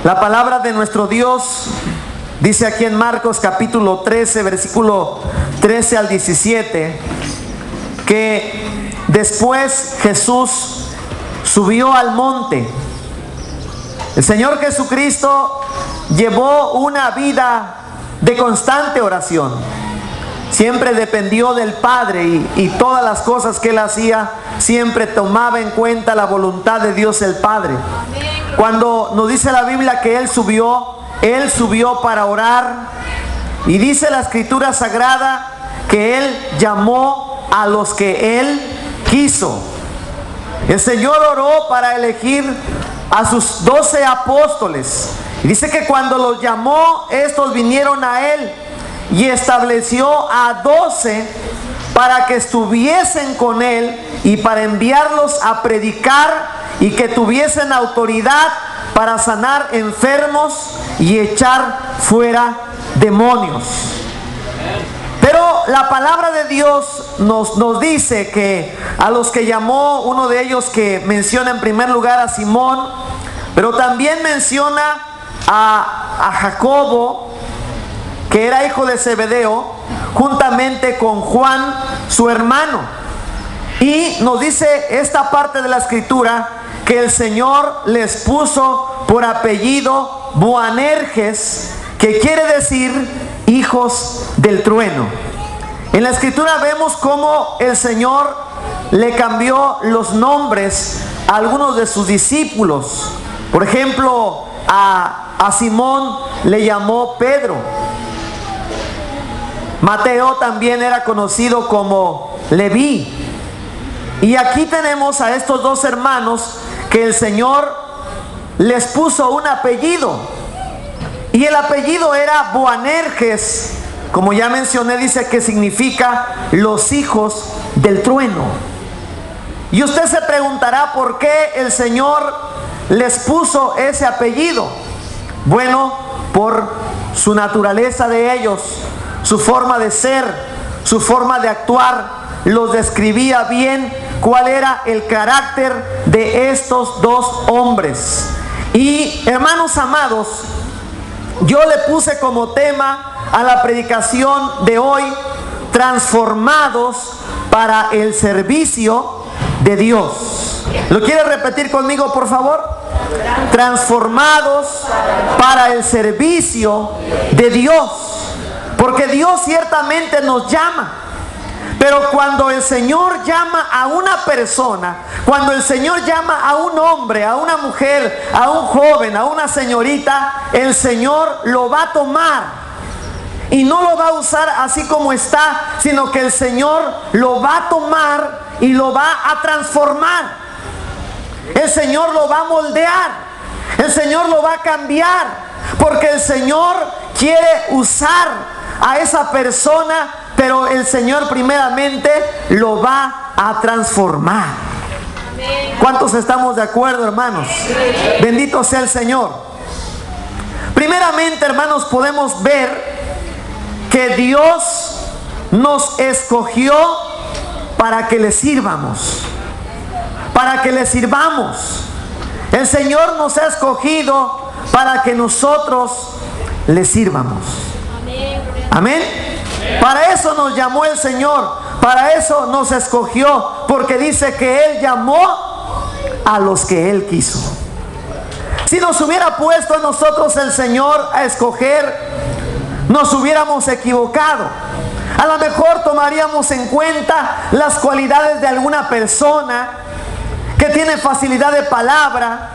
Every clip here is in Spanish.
La palabra de nuestro Dios dice aquí en Marcos capítulo 13, versículo 13 al 17, que después Jesús subió al monte. El Señor Jesucristo llevó una vida de constante oración. Siempre dependió del Padre y todas las cosas que Él hacía siempre tomaba en cuenta la voluntad de Dios el Padre. Cuando nos dice la Biblia que Él subió para orar, y dice la Escritura Sagrada que Él llamó a los que Él quiso. El Señor oró para elegir a sus 12 apóstoles. Y dice que cuando los llamó, estos vinieron a Él y estableció a 12 para que estuviesen con Él y para enviarlos a predicar y que tuviesen autoridad para sanar enfermos y echar fuera demonios. Pero la palabra de Dios nos dice que a los que llamó, uno de ellos que menciona en primer lugar a Simón, pero también menciona a Jacobo, que era hijo de Zebedeo, juntamente con Juan, su hermano. Y nos dice esta parte de la Escritura que el Señor les puso por apellido Boanerges, que quiere decir hijos del trueno. En la Escritura vemos cómo el Señor le cambió los nombres a algunos de sus discípulos. Por ejemplo, a Simón le llamó Pedro. Mateo también era conocido como Leví. Y aquí tenemos a estos dos hermanos que el Señor les puso un apellido. Y el apellido era Boanerges. Como ya mencioné, dice que significa los hijos del trueno. Y usted se preguntará por qué el Señor les puso ese apellido. Bueno, por su naturaleza de ellos, su forma de ser, su forma de actuar, los describía bien cuál era el carácter de estos dos hombres. Y hermanos amados, yo le puse como tema a la predicación de hoy: transformados para el servicio de Dios. ¿Lo quiere repetir conmigo, por favor? Transformados para el servicio de Dios. Porque Dios ciertamente nos llama. Pero cuando el Señor llama a una persona, cuando el Señor llama a un hombre, a una mujer, a un joven, a una señorita, el Señor lo va a tomar. Y no lo va a usar así como está, sino que el Señor lo va a tomar y lo va a transformar. El Señor lo va a moldear. El Señor lo va a cambiar. Porque el Señor quiere usar a esa persona, pero el Señor primeramente lo va a transformar. ¿Cuántos estamos de acuerdo, hermanos? Bendito sea el Señor. Primeramente, hermanos, podemos ver que Dios nos escogió para que le sirvamos. Para que le sirvamos. El Señor nos ha escogido para que nosotros le sirvamos. Amén. Para eso nos llamó el Señor. Para eso nos escogió. Porque dice que Él llamó a los que Él quiso. Si nos hubiera puesto a nosotros el Señor a escoger, nos hubiéramos equivocado. A lo mejor tomaríamos en cuenta las cualidades de alguna persona que tiene facilidad de palabra,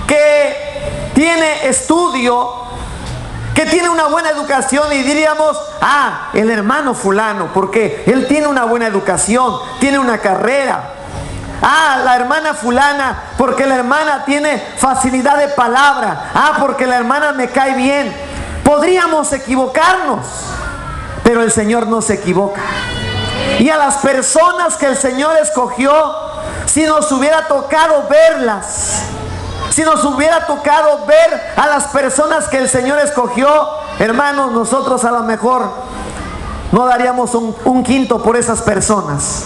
que tiene estudio, que tiene una buena educación, y diríamos: ah, el hermano fulano, porque él tiene una buena educación, tiene una carrera. Ah, la hermana fulana, porque la hermana tiene facilidad de palabra. Ah, porque la hermana me cae bien. Podríamos equivocarnos, pero el Señor no se equivoca. Y a las personas que el Señor escogió, si nos hubiera tocado verlas, si nos hubiera tocado ver a las personas que el Señor escogió, hermanos, nosotros a lo mejor no daríamos un quinto por esas personas.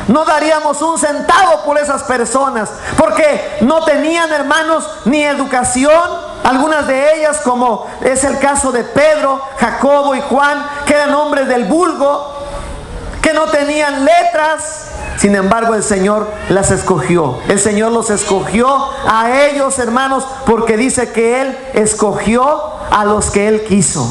No daríamos un centavo por esas personas, porque no tenían, hermanos, ni educación, Algunas de ellas, como es el caso de Pedro, Jacobo y Juan, que eran hombres del vulgo, que no tenían letras. Sin embargo, el Señor las escogió. El Señor los escogió a ellos, hermanos, porque dice que Él escogió a los que Él quiso.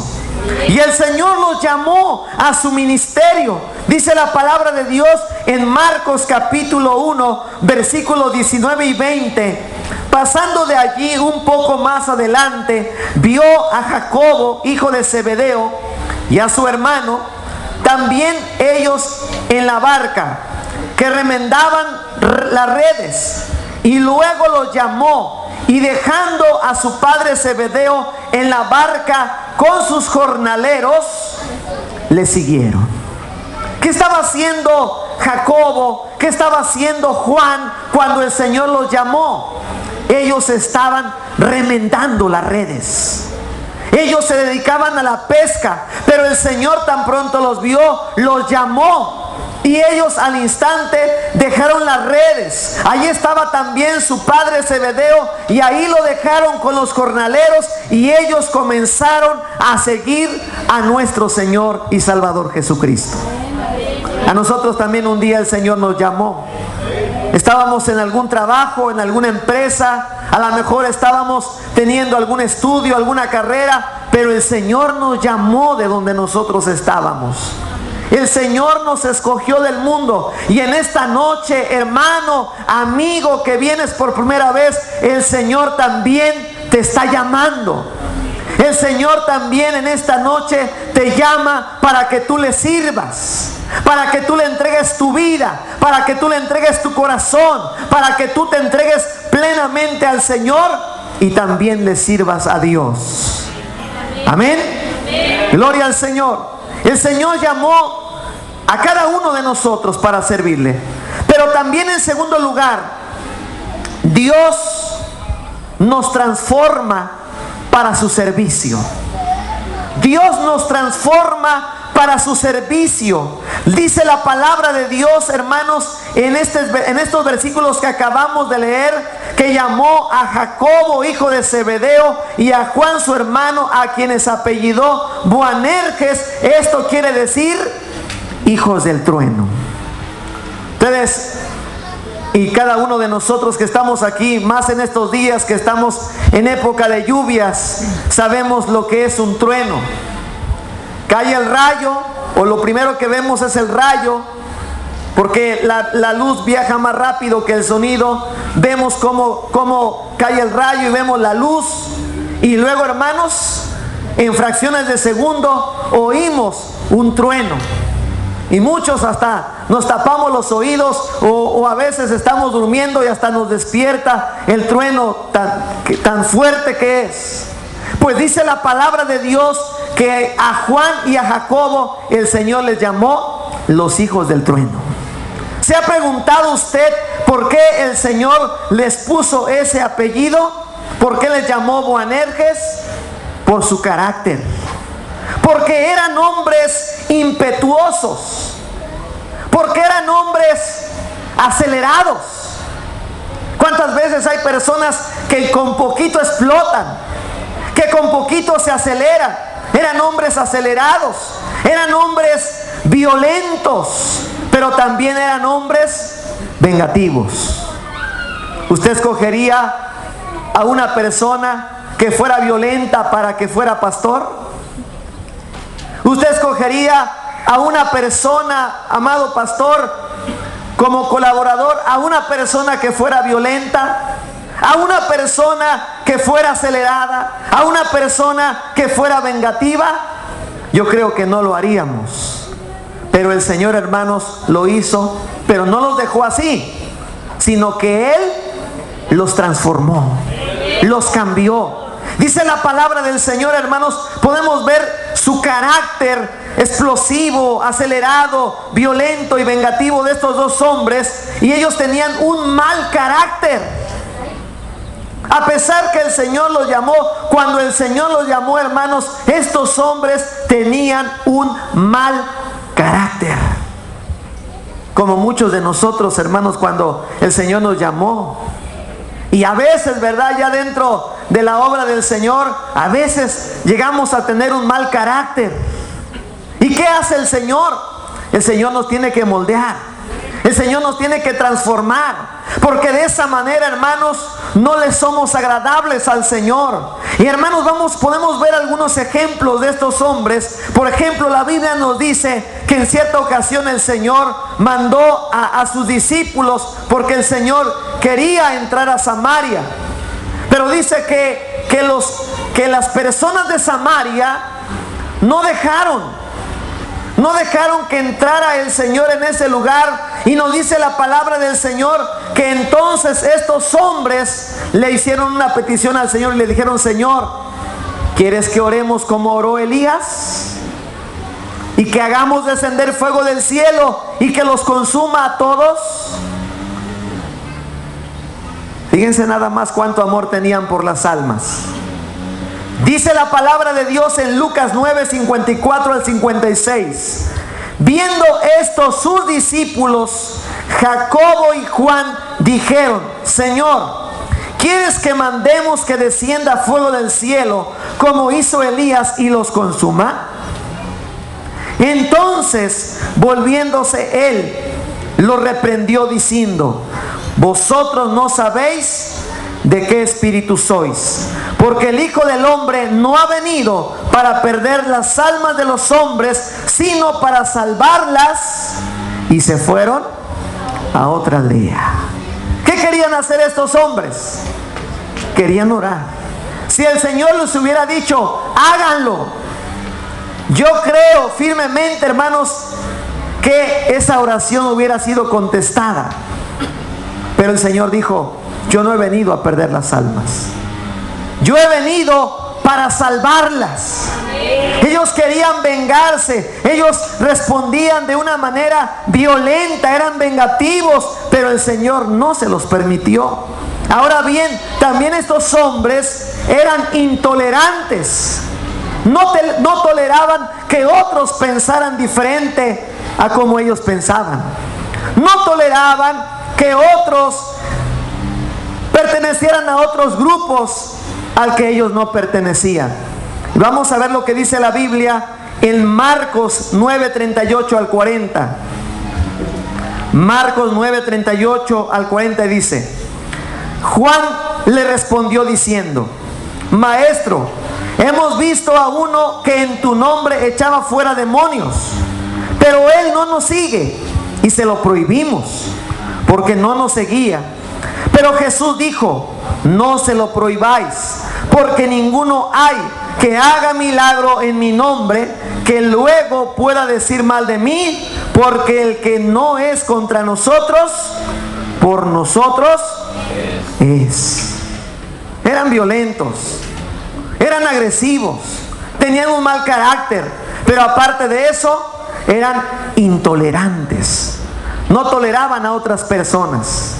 Y el Señor los llamó a su ministerio. Dice la palabra de Dios en Marcos capítulo 1, versículos 19 y 20. Pasando de allí un poco más adelante, vio a Jacobo, hijo de Zebedeo, y a su hermano, también ellos en la barca, que remendaban las redes. Y luego los llamó, y dejando a su padre Zebedeo en la barca con sus jornaleros, le siguieron. ¿Qué estaba haciendo Jacobo? ¿Qué estaba haciendo Juan cuando el Señor los llamó? Ellos estaban remendando las redes. Ellos se dedicaban a la pesca, pero el Señor tan pronto los vio, los llamó. Y ellos al instante dejaron las redes. Allí estaba también su padre Zebedeo, y ahí lo dejaron con los jornaleros, y ellos comenzaron a seguir a nuestro Señor y Salvador Jesucristo. A nosotros también un día el Señor nos llamó. Estábamos en algún trabajo, en alguna empresa, a lo mejor estábamos teniendo algún estudio, alguna carrera, pero el Señor nos llamó de donde nosotros estábamos. El Señor nos escogió del mundo. Y en esta noche, hermano, amigo que vienes por primera vez, el Señor también te está llamando. El Señor también en esta noche te llama para que tú le sirvas, para que tú le entregues tu vida, para que tú le entregues tu corazón, para que tú te entregues plenamente al Señor y también le sirvas a Dios. Amén. Gloria al Señor. El Señor llamó a cada uno de nosotros para servirle. Pero también, en segundo lugar, Dios nos transforma para su servicio. Dios nos transforma para su servicio. Dice la palabra de Dios, hermanos, en estos versículos que acabamos de leer, que llamó a Jacobo, hijo de Zebedeo, y a Juan su hermano, a quienes apellidó Boanerges. Esto quiere decir hijos del trueno. Ustedes y cada uno de nosotros que estamos aquí, más en estos días que estamos en época de lluvias, sabemos lo que es un trueno. Cae el rayo, o lo primero que vemos es el rayo, porque la luz viaja más rápido que el sonido. Vemos cómo cae el rayo y vemos la luz, y luego, hermanos, en fracciones de segundo oímos un trueno. Y muchos hasta nos tapamos los oídos, o a veces estamos durmiendo y hasta nos despierta el trueno tan fuerte que es. Pues dice la palabra de Dios que a Juan y a Jacobo el Señor les llamó los hijos del trueno. ¿Se ha preguntado usted por qué el Señor les puso ese apellido? ¿Por qué les llamó Boanerges? Por su carácter. Porque eran hombres impetuosos, porque eran hombres acelerados. ¿Cuántas veces hay personas que con poquito explotan, que con poquito se aceleran? Eran hombres acelerados, eran hombres violentos, pero también eran hombres vengativos. ¿Usted escogería a una persona que fuera violenta para que fuera pastor? ¿Usted escogería a una persona, amado pastor, como colaborador, a una persona que fuera violenta, a una persona que fuera acelerada, a una persona que fuera vengativa? Yo creo que no lo haríamos. Pero el Señor, hermanos, lo hizo, pero no los dejó así, sino que Él los transformó, los cambió. Dice la palabra del Señor, hermanos, podemos ver su carácter explosivo, acelerado, violento y vengativo de estos dos hombres, y ellos tenían un mal carácter. A pesar que el Señor los llamó, cuando el Señor los llamó, hermanos, estos hombres tenían un mal carácter. Como muchos de nosotros, hermanos, cuando el Señor nos llamó. Y a veces, ¿verdad? Ya dentro de la obra del Señor, a veces llegamos a tener un mal carácter. ¿Y qué hace el Señor? El Señor nos tiene que moldear. El Señor nos tiene que transformar, porque de esa manera, hermanos, no le somos agradables al Señor. Y hermanos, podemos ver algunos ejemplos de estos hombres. Por ejemplo, la Biblia nos dice que en cierta ocasión el Señor mandó a sus discípulos, porque el Señor quería entrar a Samaria. Pero dice que las personas de Samaria no dejaron que entrara el Señor en ese lugar. Y nos dice la palabra del Señor que entonces estos hombres le hicieron una petición al Señor y le dijeron: Señor, ¿quieres que oremos como oró Elías? Y que hagamos descender fuego del cielo y que los consuma a todos. Fíjense nada más cuánto amor tenían por las almas. Dice la palabra de Dios en Lucas 9, 54 al 56. Viendo esto, sus discípulos, Jacobo y Juan, dijeron: Señor, ¿quieres que mandemos que descienda fuego del cielo, como hizo Elías, y los consuma? Entonces, volviéndose él, lo reprendió diciendo: vosotros no sabéis de qué espíritu sois, porque el Hijo del Hombre no ha venido para perder las almas de los hombres, sino para salvarlas. Y se fueron a otra aldea. ¿Qué querían hacer estos hombres? Querían orar. Si el Señor les hubiera dicho: háganlo, yo creo firmemente, hermanos, que esa oración hubiera sido contestada. Pero el Señor dijo: yo no he venido a perder las almas, yo he venido para salvarlas. Ellos querían vengarse, ellos respondían de una manera violenta, eran vengativos, pero el Señor no se los permitió. Ahora bien, también estos hombres eran intolerantes. No toleraban que otros pensaran diferente a como ellos pensaban. No toleraban que otros pertenecieran a otros grupos al que ellos no pertenecían. Vamos a ver lo que dice la Biblia en Marcos 9, 38 al 40. Marcos 9, 38 al 40 dice: Juan le respondió diciendo: Maestro, hemos visto a uno que en tu nombre echaba fuera demonios, pero él no nos sigue y se lo prohibimos porque no nos seguía. Pero Jesús dijo: no se lo prohibáis, porque ninguno hay que haga milagro en mi nombre que luego pueda decir mal de mí, porque el que no es contra nosotros, por nosotros es. Eran violentos, eran agresivos, tenían un mal carácter, pero aparte de eso, eran intolerantes. No toleraban a otras personas.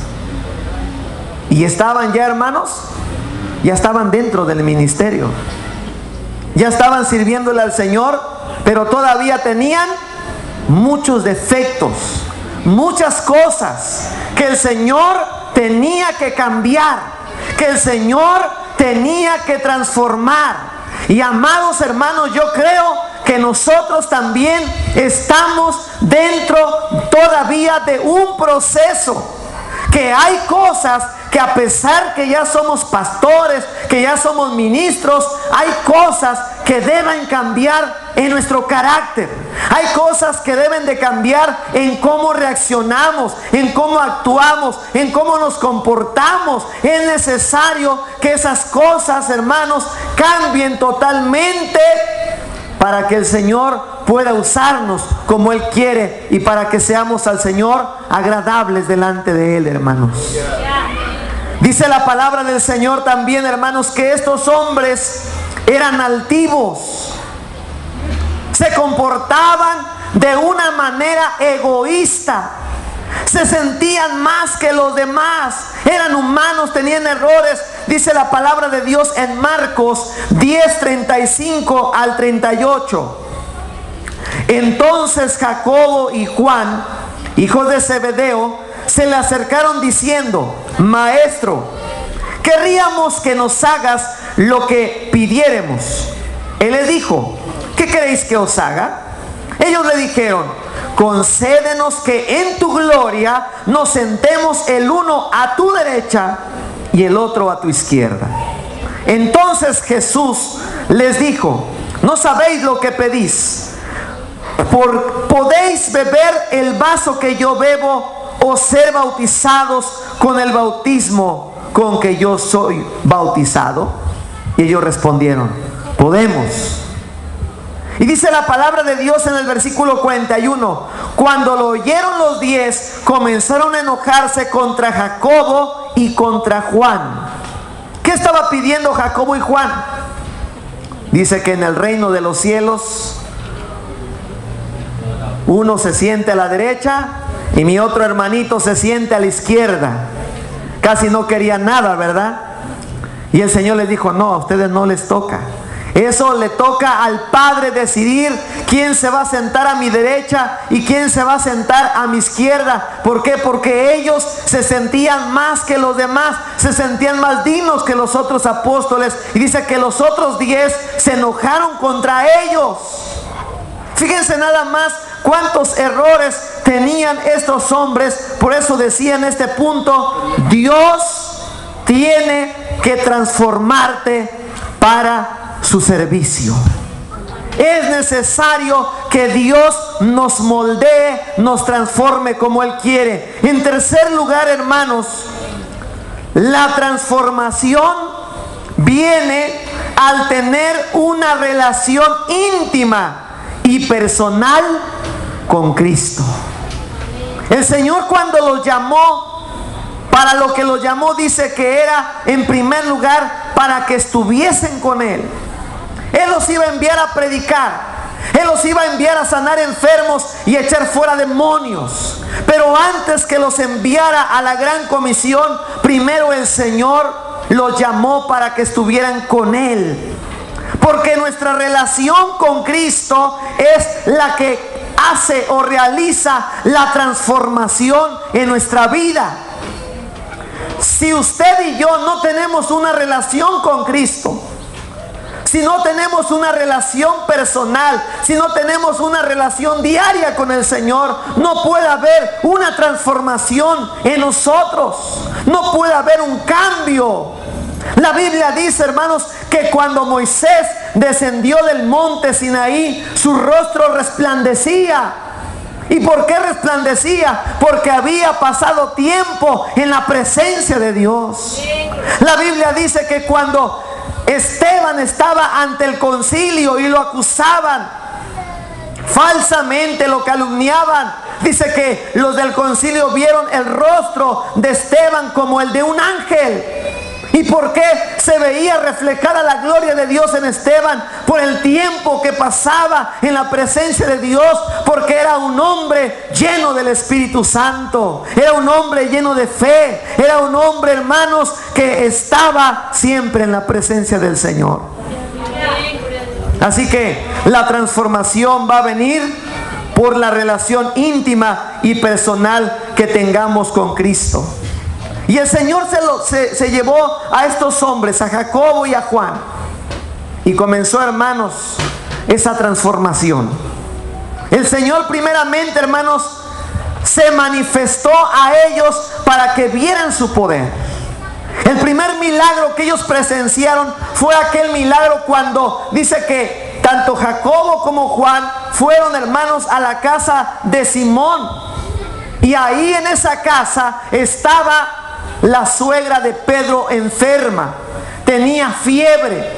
Y estaban ya, hermanos, ya estaban dentro del ministerio. Ya estaban sirviéndole al Señor, pero todavía tenían muchos defectos, muchas cosas que el Señor tenía que cambiar, que el Señor tenía que transformar. Y amados hermanos, yo creo que nosotros también estamos dentro todavía de un proceso, que hay cosas que a pesar que ya somos pastores, que ya somos ministros, hay cosas que deben cambiar en nuestro carácter. Hay cosas que deben de cambiar en cómo reaccionamos, en cómo actuamos, en cómo nos comportamos. Es necesario que esas cosas, hermanos, cambien totalmente para que el Señor pueda usarnos como Él quiere y para que seamos al Señor agradables delante de Él, hermanos. Dice la palabra del Señor también, hermanos, que estos hombres eran altivos, se comportaban de una manera egoísta, se sentían más que los demás, eran humanos, tenían errores. Dice la palabra de Dios en Marcos 10, 35 al 38. Entonces Jacobo y Juan, hijos de Zebedeo, se le acercaron diciendo: Maestro, querríamos que nos hagas lo que pidiéremos. Él les dijo: ¿qué queréis que os haga? Ellos le dijeron: concédenos que en tu gloria nos sentemos el uno a tu derecha y el otro a tu izquierda. Entonces Jesús les dijo: no sabéis lo que pedís. ¿Podéis beber el vaso que yo bebo o ser bautizados con el bautismo con que yo soy bautizado? Y ellos respondieron: podemos. Y dice la palabra de Dios en el versículo 41: cuando lo oyeron los 10, comenzaron a enojarse contra Jacobo y contra Juan. ¿Qué estaba pidiendo Jacobo y Juan? Dice que en el reino de los cielos uno se siente a la derecha y mi otro hermanito se siente a la izquierda. Casi no querían nada, ¿verdad? Y el Señor les dijo: no, a ustedes no les toca. Eso le toca al Padre decidir quién se va a sentar a mi derecha y quién se va a sentar a mi izquierda. ¿Por qué? Porque ellos se sentían más que los demás, se sentían más dignos que los otros apóstoles. Y dice que los otros 10 se enojaron contra ellos. Fíjense nada más cuántos errores tenían estos hombres. Por eso decía en este punto: Dios tiene que transformarte para su servicio. Es necesario que Dios nos moldee, nos transforme como Él quiere. En tercer lugar, hermanos, la transformación viene al tener una relación íntima y personal con Cristo. El Señor, cuando los llamó, para lo que los llamó, dice que era en primer lugar para que estuviesen con Él. Él los iba a enviar a predicar, Él los iba a enviar a sanar enfermos y echar fuera demonios. Pero antes que los enviara a la gran comisión, primero el Señor los llamó para que estuvieran con Él. Porque nuestra relación con Cristo es la que hace o realiza la transformación en nuestra vida. Si usted y yo no tenemos una relación con Cristo, si no tenemos una relación personal, si no tenemos una relación diaria con el Señor, no puede haber una transformación en nosotros, no puede haber un cambio. La Biblia dice, hermanos, que cuando Moisés descendió del monte Sinaí, su rostro resplandecía. ¿Y por qué resplandecía? Porque había pasado tiempo en la presencia de Dios. La Biblia dice que cuando Esteban estaba ante el concilio y lo acusaban falsamente, lo calumniaban, dice que los del concilio vieron el rostro de Esteban como el de un ángel. ¿Y por qué se veía reflejada la gloria de Dios en Esteban? Por el tiempo que pasaba en la presencia de Dios, porque era un hombre lleno del Espíritu Santo, era un hombre lleno de fe, era un hombre, hermanos, que estaba siempre en la presencia del Señor. Así que la transformación va a venir por la relación íntima y personal que tengamos con Cristo. Y el Señor se llevó a estos hombres, a Jacobo y a Juan, y comenzó, hermanos, esa transformación. El Señor primeramente, hermanos, se manifestó a ellos para que vieran su poder. El primer milagro que ellos presenciaron fue aquel milagro cuando dice que tanto Jacobo como Juan fueron, hermanos, a la casa de Simón. Y ahí en esa casa estaba la suegra de Pedro enferma, tenía fiebre,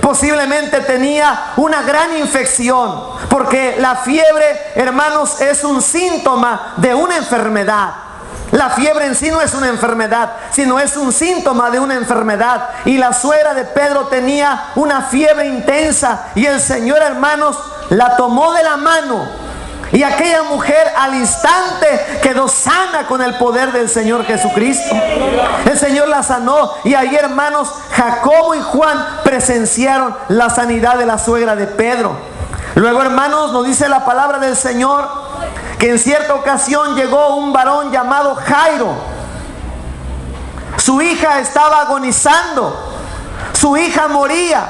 posiblemente tenía una gran infección, porque la fiebre, hermanos, es un síntoma de una enfermedad. La fiebre en sí no es una enfermedad, sino es un síntoma de una enfermedad. Y la suegra de Pedro tenía una fiebre intensa, y el Señor, hermanos, la tomó de la mano. Y aquella mujer al instante quedó sana con el poder del Señor Jesucristo. El Señor la sanó. Y ahí, hermanos, Jacobo y Juan presenciaron la sanidad de la suegra de Pedro. Luego, hermanos, nos dice la palabra del Señor que en cierta ocasión llegó un varón llamado Jairo. Su hija estaba agonizando. su hija moría.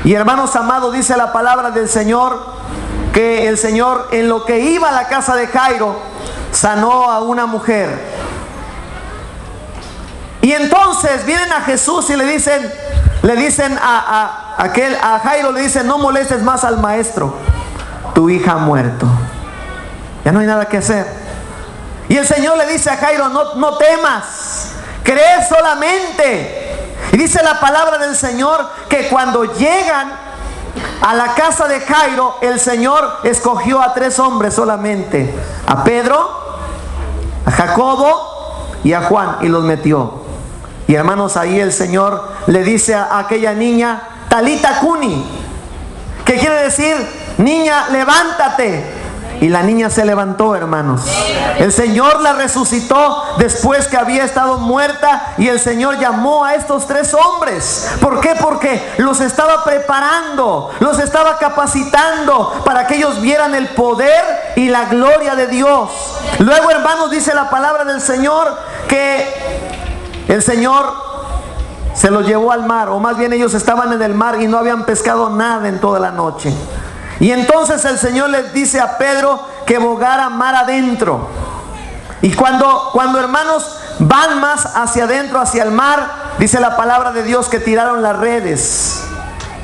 Y hermanos amados, dice la palabra del Señor que el Señor, en lo que iba a la casa de Jairo, sanó a una mujer. Y entonces vienen a Jesús y le dicen a Jairo, le dicen: no molestes más al maestro, tu hija ha muerto, ya no hay nada que hacer. Y el Señor le dice a Jairo: no temas, cree solamente. Y dice la palabra del Señor que cuando llegan a la casa de Jairo, el Señor escogió a 3 hombres solamente: a Pedro, a Jacobo y a Juan, y los metió. Y hermanos, ahí el Señor le dice a aquella niña: Talita Cuni, que quiere decir: niña, levántate. Y la niña se levantó, hermanos. El Señor la resucitó después que había estado muerta. Y el Señor llamó a estos 3 hombres. ¿Por qué? Porque los estaba preparando, los estaba capacitando para que ellos vieran el poder y la gloria de Dios. Luego, hermanos, dice la palabra del Señor que el Señor se los llevó al mar, o más bien ellos estaban en el mar y no habían pescado nada en toda la noche. Y entonces el Señor les dice a Pedro que bogara mar adentro. Y cuando hermanos van más hacia adentro, hacia el mar, dice la palabra de Dios que tiraron las redes.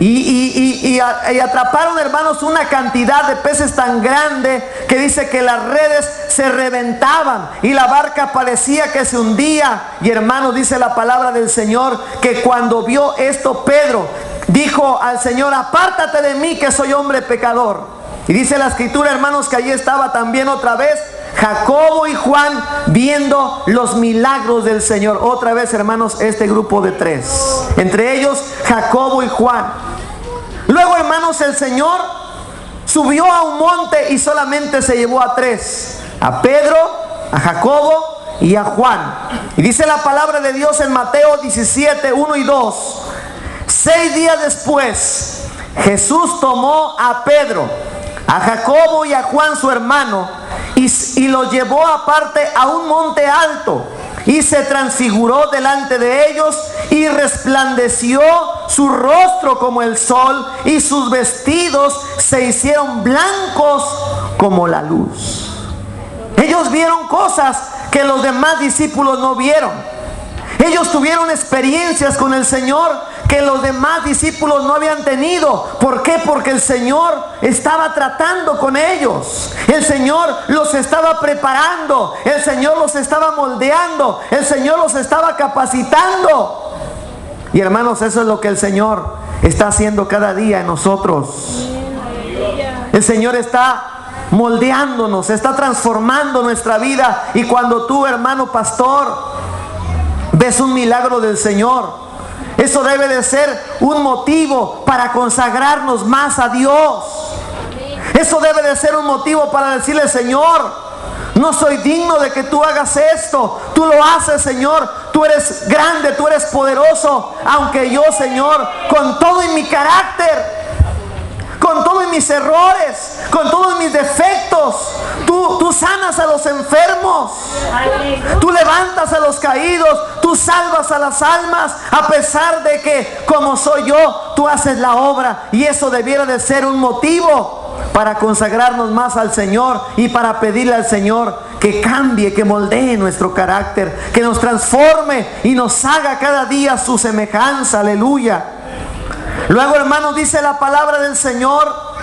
Y atraparon, hermanos, una cantidad de peces tan grande que dice que las redes se reventaban y la barca parecía que se hundía. Y hermanos, dice la palabra del Señor que cuando vio esto, Pedro dijo al Señor: apártate de mí, que soy hombre pecador. Y dice la escritura, hermanos, que allí estaba también otra vez Jacobo y Juan viendo los milagros del Señor. Otra vez, hermanos, este grupo de 3, entre ellos Jacobo y Juan. Luego, hermanos, el Señor subió a un monte y solamente se llevó a 3: a Pedro, a Jacobo y a Juan. Y dice la palabra de Dios en Mateo 17, 1 y 2: 6 días después, Jesús tomó a Pedro, a Jacobo y a Juan su hermano, y los llevó aparte a un monte alto, y se transfiguró delante de ellos, y resplandeció su rostro como el sol, y sus vestidos se hicieron blancos como la luz. Ellos vieron cosas que los demás discípulos no vieron. Ellos tuvieron experiencias con el Señor que los demás discípulos no habían tenido. ¿Por qué? Porque el Señor estaba tratando con ellos. El Señor los estaba preparando. El Señor los estaba moldeando. El Señor los estaba capacitando. Y hermanos, eso es lo que el Señor está haciendo cada día en nosotros. El Señor está moldeándonos, está transformando nuestra vida. Y cuando tú, hermano pastor, ves un milagro del Señor, eso debe de ser un motivo para consagrarnos más a Dios. Eso debe de ser un motivo para decirle: Señor, no soy digno de que tú hagas esto. Tú lo haces, Señor. Tú eres grande, tú eres poderoso. Aunque yo, Señor, con todo en mi carácter, con todos mis errores, con todos mis defectos, tú sanas a los enfermos, tú levantas a los caídos, tú salvas a las almas, a pesar de que como soy yo, tú haces la obra. Y eso debiera de ser un motivo para consagrarnos más al Señor y para pedirle al Señor que cambie, que moldee nuestro carácter, que nos transforme y nos haga cada día su semejanza. Aleluya. Luego, hermanos, dice la palabra del Señor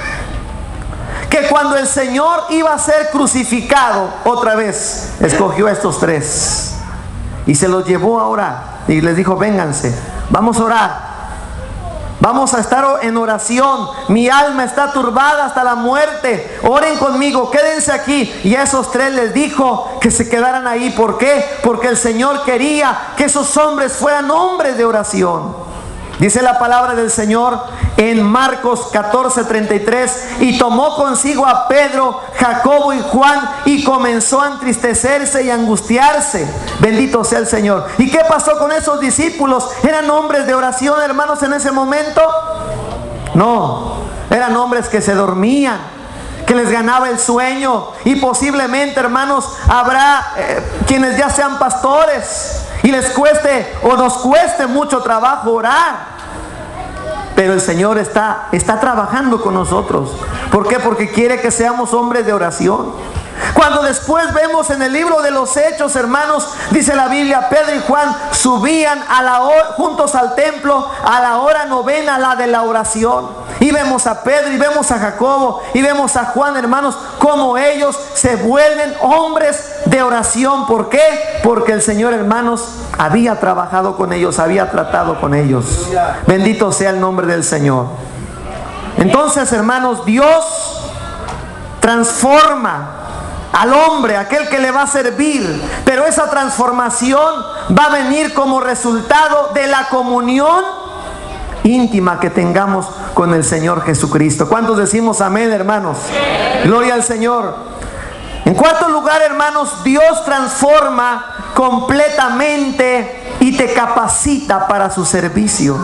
que cuando el Señor iba a ser crucificado, otra vez escogió a estos 3 y se los llevó a orar y les dijo: vénganse, vamos a orar, vamos a estar en oración, mi alma está turbada hasta la muerte, oren conmigo, quédense aquí. Y a esos 3 les dijo que se quedaran ahí. ¿Por qué? Porque el Señor quería que esos hombres fueran hombres de oración. Dice la palabra del Señor en Marcos 14:33: y tomó consigo a Pedro, Jacobo y Juan, y comenzó a entristecerse y a angustiarse. Bendito sea el Señor. ¿Y qué pasó con esos discípulos? ¿Eran hombres de oración, hermanos, en ese momento? No, eran hombres que se dormían, que les ganaba el sueño. Y posiblemente, hermanos, habrá quienes ya sean pastores y les cueste o nos cueste mucho trabajo orar. Pero el Señor está trabajando con nosotros. ¿Por qué? Porque quiere que seamos hombres de oración. Cuando después vemos en el libro de los Hechos, hermanos, dice la Biblia, Pedro y Juan subían juntos al templo a la hora novena, la de la oración. Y vemos a Pedro y vemos a Jacobo y vemos a Juan, hermanos, como ellos se vuelven hombres de oración. ¿Por qué? Porque el Señor, hermanos, había trabajado con ellos, había tratado con ellos. Bendito sea el nombre del Señor. Entonces, hermanos, Dios transforma al hombre, aquel que le va a servir, pero esa transformación va a venir como resultado de la comunión íntima que tengamos con el Señor Jesucristo. ¿Cuántos decimos amén, hermanos? Gloria al Señor. En cuarto lugar, hermanos, Dios transforma completamente y te capacita para su servicio.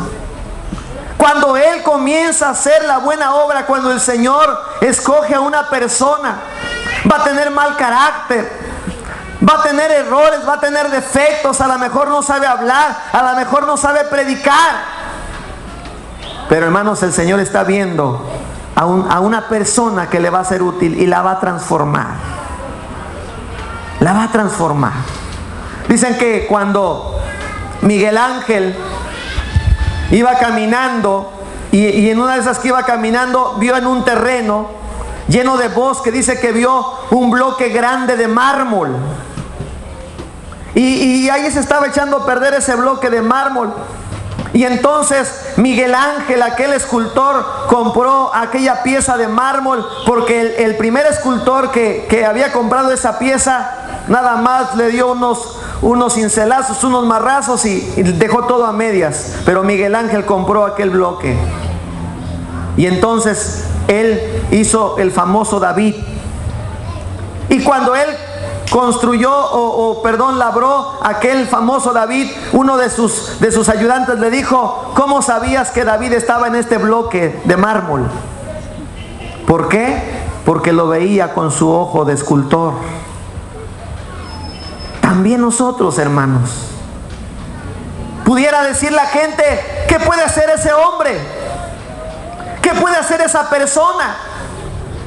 Cuando Él comienza a hacer la buena obra, cuando el Señor escoge a una persona, va a tener mal carácter, va a tener errores, va a tener defectos, a lo mejor no sabe hablar, a lo mejor no sabe predicar. Pero hermanos, el Señor está viendo a una persona que le va a ser útil y la va a transformar. La va a transformar. Dicen que cuando Miguel Ángel iba caminando y en una de esas que iba caminando vio en un terreno lleno de bosque, dice que vio un bloque grande de mármol y ahí se estaba echando a perder ese bloque de mármol. Y entonces Miguel Ángel, aquel escultor, compró aquella pieza de mármol porque el primer escultor que había comprado esa pieza nada más le dio unos cincelazos, unos marrazos y dejó todo a medias. Pero Miguel Ángel compró aquel bloque. Y entonces él hizo el famoso David. Y cuando él construyó labró aquel famoso David, uno de sus ayudantes le dijo: ¿cómo sabías que David estaba en este bloque de mármol? ¿Por qué? Porque lo veía con su ojo de escultor. También nosotros, hermanos, pudiera decir la gente: ¿qué puede hacer ese hombre? ¿Qué puede hacer esa persona?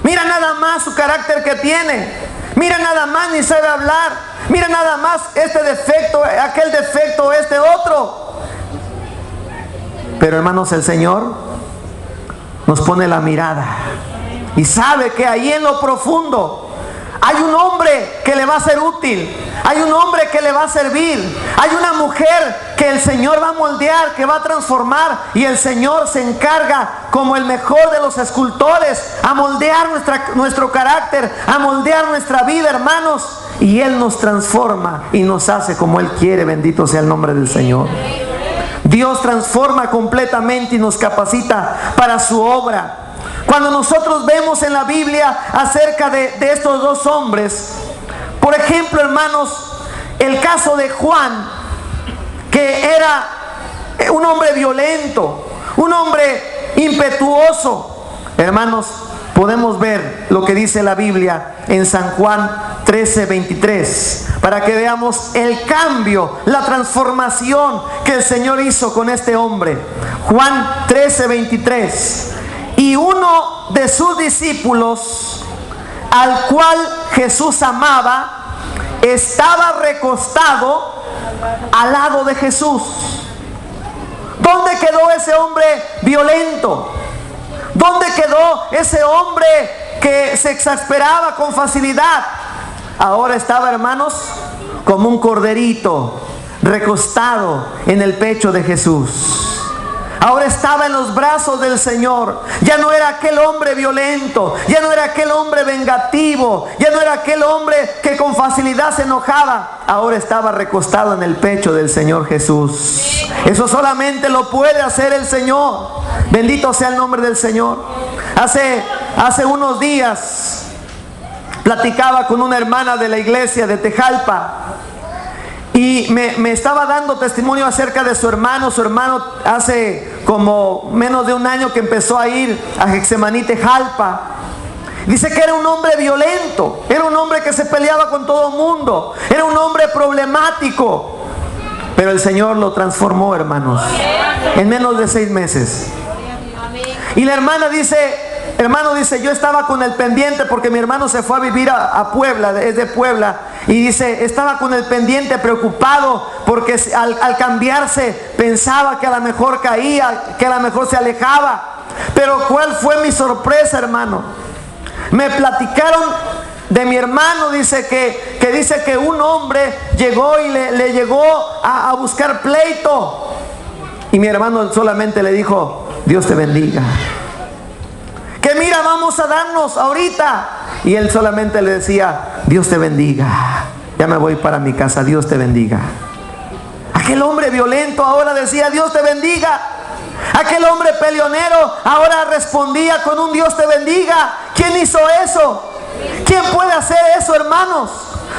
Mira nada más su carácter que tiene. Mira nada más, ni sabe hablar. Mira nada más este defecto, aquel defecto, este otro. Pero hermanos, el Señor nos pone la mirada y sabe que ahí en lo profundo hay un hombre que le va a ser útil. Hay un hombre que le va a servir. Hay una mujer que el Señor va a moldear, que va a transformar. Y el Señor se encarga, como el mejor de los escultores, a moldear nuestro carácter, a moldear nuestra vida, hermanos. Y Él nos transforma y nos hace como Él quiere. Bendito sea el nombre del Señor. Dios transforma completamente y nos capacita para su obra. Cuando nosotros vemos en la Biblia acerca de estos dos hombres, por ejemplo, hermanos, el caso de Juan, que era un hombre violento, un hombre impetuoso. Hermanos, podemos ver lo que dice la Biblia en San Juan 13:23, para que veamos el cambio, la transformación que el Señor hizo con este hombre. Juan 13:23. Y uno de sus discípulos, al cual Jesús amaba, estaba recostado al lado de Jesús. ¿Dónde quedó ese hombre violento? ¿Dónde quedó ese hombre que se exasperaba con facilidad? Ahora estaba, hermanos, como un corderito recostado en el pecho de Jesús. Ahora estaba en los brazos del Señor. Ya no era aquel hombre violento, ya no era aquel hombre vengativo, ya no era aquel hombre que con facilidad se enojaba. Ahora estaba recostado en el pecho del Señor Jesús. Eso solamente lo puede hacer el Señor. Bendito sea el nombre del Señor. Hace unos días platicaba con una hermana de la iglesia de Tejalpa. Y me estaba dando testimonio acerca de su hermano. Su hermano hace como menos de un año que empezó a ir a Getsemaní, Tejalpa. Dice que era un hombre violento, era un hombre que se peleaba con todo el mundo, era un hombre problemático. Pero el Señor lo transformó, hermanos, en menos de 6 meses. Y la hermano dice, yo estaba con el pendiente porque mi hermano se fue a vivir a Puebla, es de Puebla. Y dice, estaba con el pendiente preocupado porque al cambiarse pensaba que a lo mejor caía, que a lo mejor se alejaba. Pero ¿cuál fue mi sorpresa, hermano? Me platicaron de mi hermano, dice que un hombre llegó y le llegó a buscar pleito. Y mi hermano solamente le dijo, Dios te bendiga. Que mira, vamos a darnos ahorita. Y él solamente le decía, Dios te bendiga. Ya me voy para mi casa, Dios te bendiga. Aquel hombre violento ahora decía, Dios te bendiga. Aquel hombre peleonero ahora respondía con un Dios te bendiga. ¿Quién hizo eso? ¿Quién puede hacer eso, hermanos?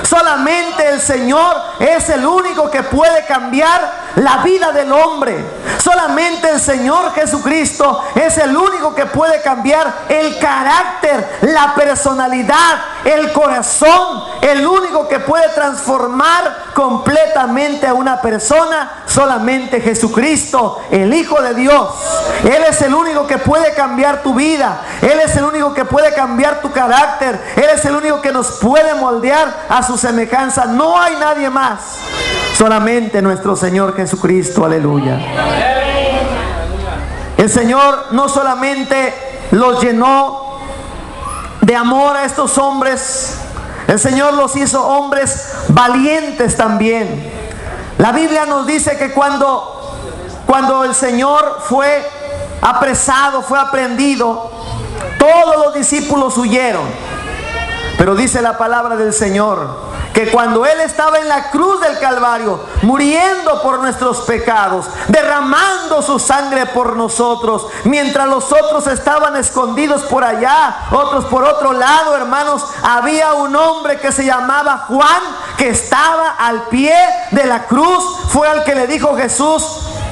Solamente el Señor es el único que puede cambiar la vida del hombre. Solamente el Señor Jesucristo es el único que puede cambiar el carácter, la personalidad, el corazón. El único que puede transformar completamente a una persona, solamente Jesucristo, el Hijo de Dios. Él es el único que puede cambiar tu vida. Él es el único que puede cambiar tu carácter. Él es el único que nos puede moldear a su semejanza. No hay nadie más, solamente nuestro Señor Jesucristo. Aleluya. El Señor no solamente los llenó de amor a estos hombres, el Señor los hizo hombres valientes también. La Biblia nos dice que cuando el Señor fue apresado, fue aprehendido, todos los discípulos huyeron. Pero dice la palabra del Señor que cuando Él estaba en la cruz del Calvario, muriendo por nuestros pecados, derramando su sangre por nosotros, mientras los otros estaban escondidos por allá, otros por otro lado, hermanos, había un hombre que se llamaba Juan, que estaba al pie de la cruz. Fue al que le dijo Jesús,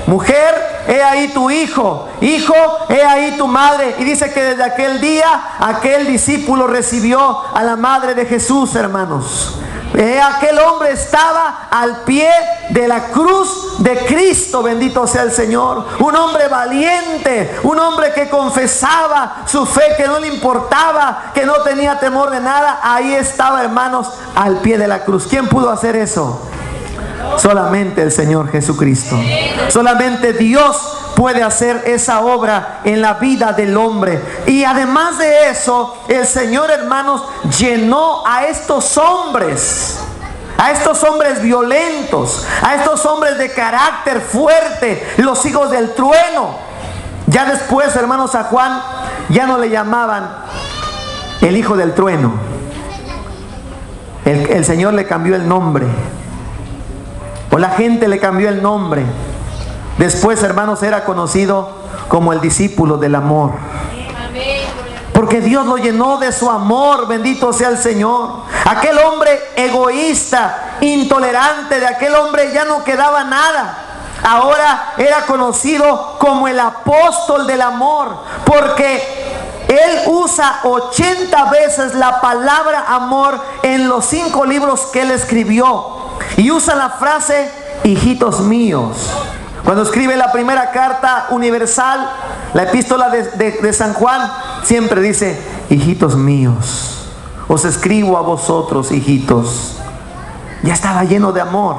mujer, he ahí tu hijo, hijo, he ahí tu madre. Y dice que desde aquel día, aquel discípulo recibió a la madre de Jesús, hermanos. Aquel hombre estaba al pie de la cruz de Cristo, bendito sea el Señor. Un hombre valiente, un hombre que confesaba su fe, que no le importaba, que no tenía temor de nada. Ahí estaba, hermanos, al pie de la cruz. ¿Quién pudo hacer eso? Solamente el Señor Jesucristo. Solamente Dios puede hacer esa obra en la vida del hombre. Y además de eso, el Señor, hermanos, llenó a estos hombres violentos, a estos hombres de carácter fuerte, los hijos del trueno. Ya después, hermanos, a Juan ya no le llamaban el hijo del trueno. El Señor le cambió el nombre, o la gente le cambió el nombre. Después, hermanos, era conocido como el discípulo del amor. Porque Dios lo llenó de su amor, bendito sea el Señor. Aquel hombre egoísta, intolerante, de aquel hombre ya no quedaba nada. Ahora era conocido como el apóstol del amor, porque él usa 80 veces la palabra amor en los 5 libros que él escribió. Y usa la frase, hijitos míos. Cuando escribe la primera carta universal, la epístola de San Juan, siempre dice, hijitos míos, os escribo a vosotros, hijitos. Ya estaba lleno de amor.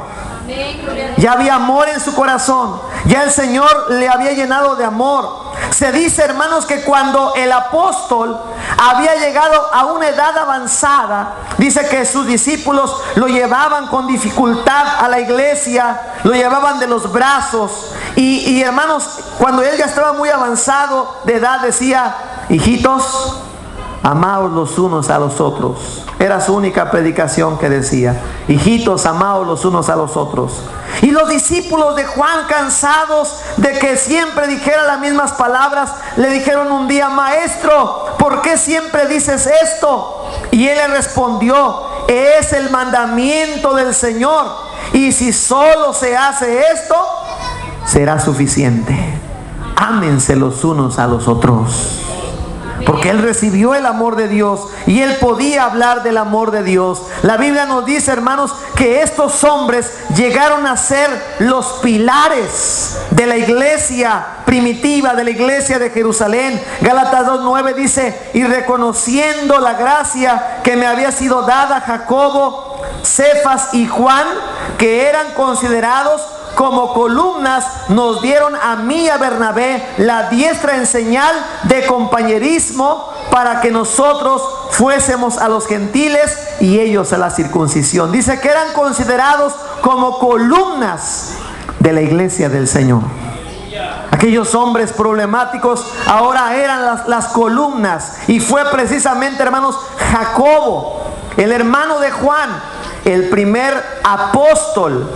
Ya había amor en su corazón. Ya el Señor le había llenado de amor. Se dice, hermanos, que cuando el apóstol había llegado a una edad avanzada, dice que sus discípulos lo llevaban con dificultad a la iglesia, lo llevaban de los brazos. Y hermanos, cuando él ya estaba muy avanzado de edad, decía, hijitos, amaos los unos a los otros. Era su única predicación que decía, hijitos, amaos los unos a los otros. Y los discípulos de Juan, cansados de que siempre dijera las mismas palabras, le dijeron un día, maestro, ¿por qué siempre dices esto? Y él le respondió, es el mandamiento del Señor, y si solo se hace esto, será suficiente. Ámense los unos a los otros. porque él recibió el amor de Dios y él podía hablar del amor de Dios. La Biblia nos dice, hermanos, que estos hombres llegaron a ser los pilares de la iglesia primitiva, de la iglesia de Jerusalén. Gálatas 2:9 dice: y reconociendo la gracia que me había sido dada, Jacobo, Cefas y Juan, que eran considerados como columnas, nos dieron a mí y a Bernabé la diestra en señal de compañerismo, para que nosotros fuésemos a los gentiles y ellos a la circuncisión. Dice que eran considerados como columnas de la iglesia del Señor. Aquellos hombres problemáticos ahora eran las columnas, y fue precisamente, hermanos, Jacobo, el hermano de Juan, el primer apóstol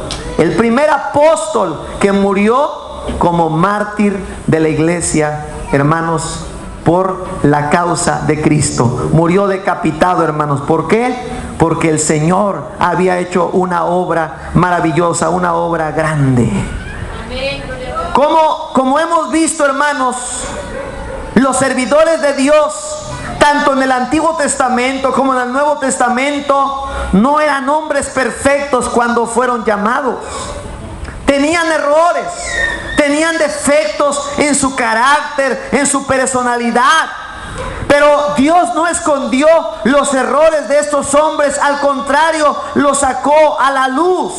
que murió como mártir de la iglesia, hermanos, por la causa de Cristo. Murió decapitado, hermanos. ¿Por qué? Porque el Señor había hecho una obra maravillosa, una obra grande. Como hemos visto, hermanos, los servidores de Dios, tanto en el Antiguo Testamento como en el Nuevo Testamento, no eran hombres perfectos cuando fueron llamados. Tenían errores, tenían defectos en su carácter, en su personalidad. Pero Dios no escondió los errores de estos hombres, al contrario, los sacó a la luz,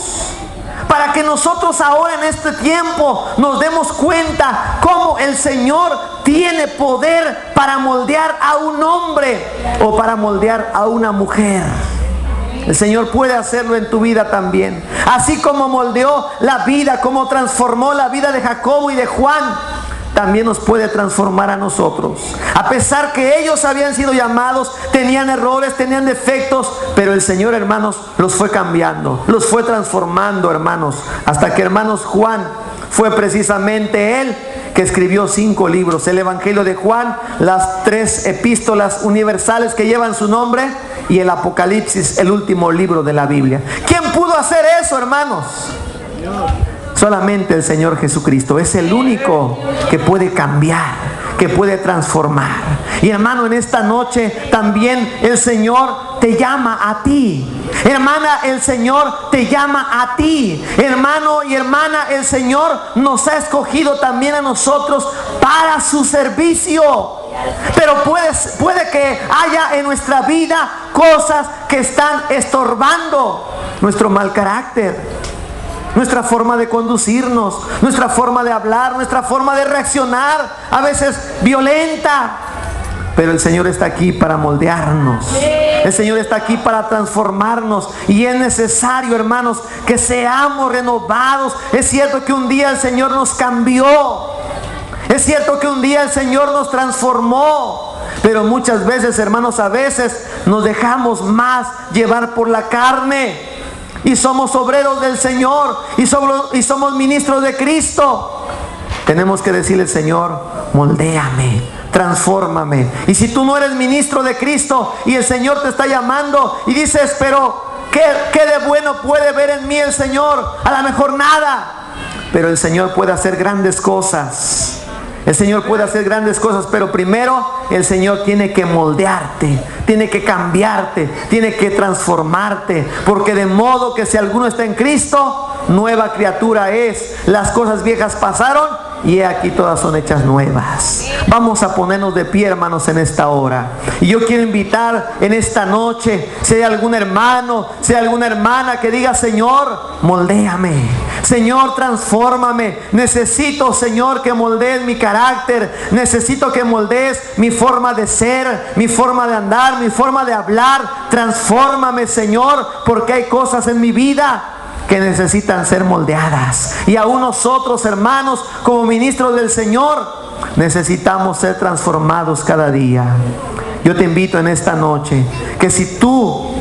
para que nosotros ahora en este tiempo nos demos cuenta cómo el Señor tiene poder para moldear a un hombre o para moldear a una mujer. El Señor puede hacerlo en tu vida también. Así como moldeó la vida, como transformó la vida de Jacobo y de Juan, también nos puede transformar a nosotros. A pesar que ellos habían sido llamados, tenían errores, tenían defectos, pero el Señor, hermanos, los fue cambiando, los fue transformando, hermanos, hasta que, hermanos, Juan fue precisamente él que escribió 5 libros: el Evangelio de Juan, las 3 epístolas universales que llevan su nombre, y el Apocalipsis, el último libro de la Biblia. ¿Quién pudo hacer eso, hermanos? Solamente el Señor Jesucristo. Es el único que puede cambiar, que puede transformar. Y, hermano, en esta noche también el Señor te llama a ti. Hermana, el Señor te llama a ti. Hermano y hermana, el Señor nos ha escogido también a nosotros para su servicio. Pero puede que haya en nuestra vida cosas que están estorbando nuestro mal carácter, nuestra forma de conducirnos, nuestra forma de hablar, nuestra forma de reaccionar, a veces violenta. Pero el Señor está aquí para moldearnos. El Señor está aquí para transformarnos. Y es necesario, hermanos, que seamos renovados. Es cierto que un día el Señor nos cambió. Es cierto que un día el Señor nos transformó. Pero muchas veces, hermanos, a veces nos dejamos más llevar por la carne. Y somos obreros del Señor. Y somos ministros de Cristo. Tenemos que decirle: Señor, moldéame, transfórmame. Y si tú no eres ministro de Cristo y el Señor te está llamando y dices: pero ¿qué de bueno puede ver en mí el Señor? A lo mejor nada. Pero el Señor puede hacer grandes cosas. El Señor puede hacer grandes cosas, pero primero el Señor tiene que moldearte, tiene que cambiarte, tiene que transformarte. Porque de modo que si alguno está en Cristo, nueva criatura es. Las cosas viejas pasaron y he aquí todas son hechas nuevas. Vamos a ponernos de pie, hermanos, en esta hora. Y yo quiero invitar en esta noche, si hay algún hermano, si hay alguna hermana que diga: Señor, moldéame, Señor, transfórmame. Necesito, Señor, que moldees mi carácter. Necesito que moldees mi forma de ser, mi forma de andar, mi forma de hablar. Transfórmame, Señor, porque hay cosas en mi vida que necesitan ser moldeadas. Y aún nosotros, hermanos, como ministros del Señor, necesitamos ser transformados cada día. Yo te invito en esta noche que si tú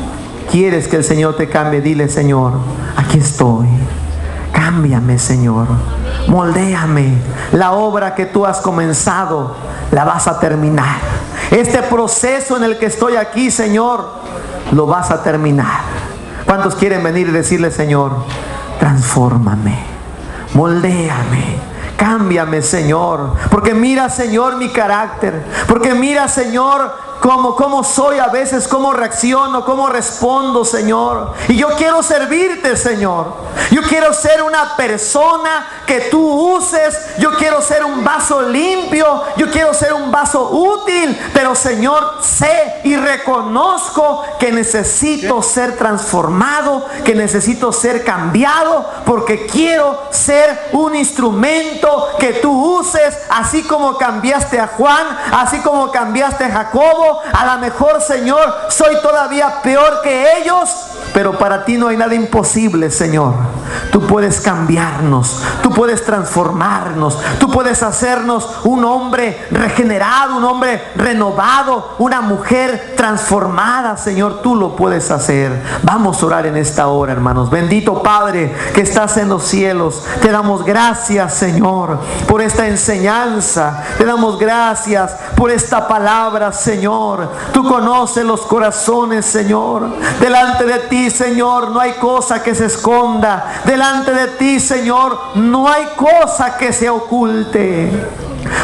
quieres que el Señor te cambie, dile: Señor, aquí estoy. Cámbiame, Señor. Moldéame. La obra que tú has comenzado, la vas a terminar. Este proceso en el que estoy aquí, Señor, lo vas a terminar. ¿Cuántos quieren venir y decirle: Señor, transfórmame, moldéame, cámbiame, Señor. Porque mira, Señor, mi carácter. Porque mira, Señor, cómo soy a veces, cómo reacciono, cómo respondo, Señor. Y yo quiero servirte, Señor. Yo quiero ser una persona que tú uses. Yo quiero ser un vaso limpio. Yo quiero ser un vaso útil. Pero, Señor, sé y reconozco que necesito ser transformado, que necesito ser cambiado, porque quiero ser un instrumento que tú uses, así como cambiaste a Juan, así como cambiaste a Jacobo. A lo mejor, Señor, soy todavía peor que ellos, pero para ti no hay nada imposible, Señor. Tú puedes cambiarnos, tú puedes transformarnos, tú puedes hacernos un hombre regenerado, un hombre renovado, una mujer transformada, Señor. Tú lo puedes hacer. Vamos a orar en esta hora, hermanos. Bendito Padre que estás en los cielos, te damos gracias, Señor, por esta enseñanza. Te damos gracias por esta palabra, Señor. Tú conoces los corazones, Señor. Delante de ti, Señor, no hay cosa que se esconda. Delante de ti, Señor, no hay cosa que se oculte.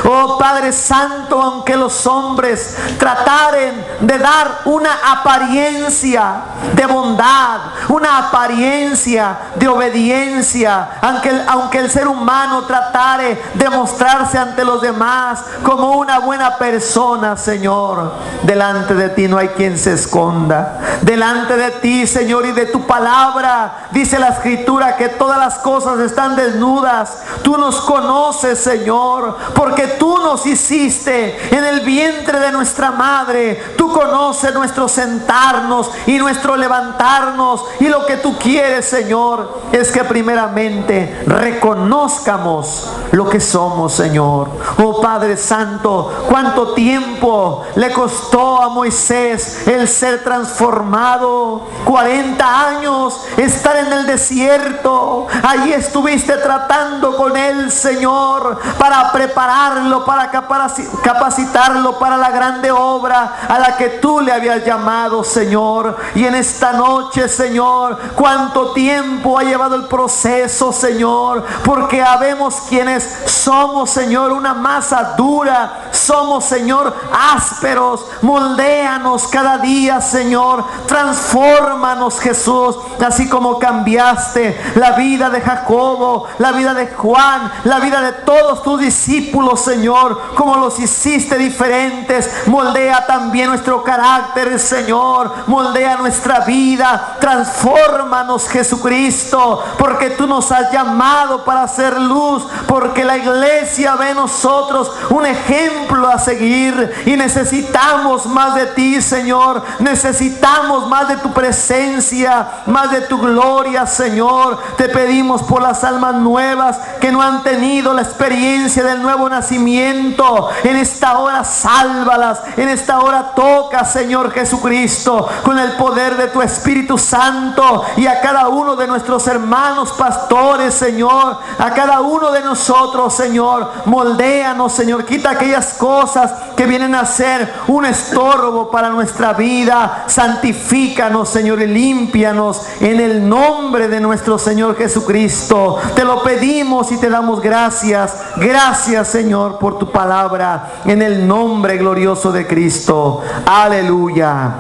Oh Padre Santo, aunque los hombres trataren de dar una apariencia de bondad, una apariencia de obediencia, aunque el ser humano tratare de mostrarse ante los demás como una buena persona, Señor, delante de ti no hay quien se esconda. Delante de ti, Señor, y de tu palabra dice la Escritura que todas las cosas están desnudas. Tú nos conoces, Señor, porque tú nos hiciste en el vientre de nuestra madre. Tú conoces nuestro sentarnos y nuestro levantarnos, y lo que tú quieres, Señor, es que primeramente reconozcamos lo que somos, Señor. Oh Padre Santo, cuánto tiempo le costó a Moisés el ser transformado. 40 años estar en el desierto. Allí estuviste tratando con él, Señor, para prepararlo, para capacitarlo para la grande obra a la que tú le habías llamado, Señor. Y en esta noche, Señor, cuánto tiempo ha llevado el proceso, Señor, porque habemos quienes somos, Señor, una masa dura. Somos, Señor, ásperos. Moldéanos cada día, Señor. Transfórmanos, Jesús, así como cambiaste la vida de Jacobo, la vida de Juan, la vida de todos tus discípulos, Señor, como los hiciste diferentes. Moldea también nuestro carácter, Señor. Moldea nuestra vida. Transfórmanos, Jesucristo, porque tú nos has llamado para hacer luz, porque la iglesia ve en nosotros un ejemplo a seguir, y necesitamos más de ti, Señor. Necesitamos más de tu presencia, más de tu gloria, Señor. Te pedimos por las almas nuevas que no han tenido la experiencia del nuevo nacimiento. En esta hora sálvalas. En esta hora toca, Señor Jesucristo, con el poder de tu Espíritu Santo, y a cada uno de nuestros hermanos pastores, Señor, a cada uno de nosotros, Señor. Moldéanos, Señor. Quita aquellas cosas que vienen a ser un estorbo para nuestra vida. Santifícanos, Señor, y límpianos en el nombre de nuestro Señor Jesucristo. Te lo pedimos y te damos gracias. Gracias, Señor, por tu palabra, en el nombre glorioso de Cristo. Aleluya.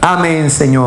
Amén, Señor.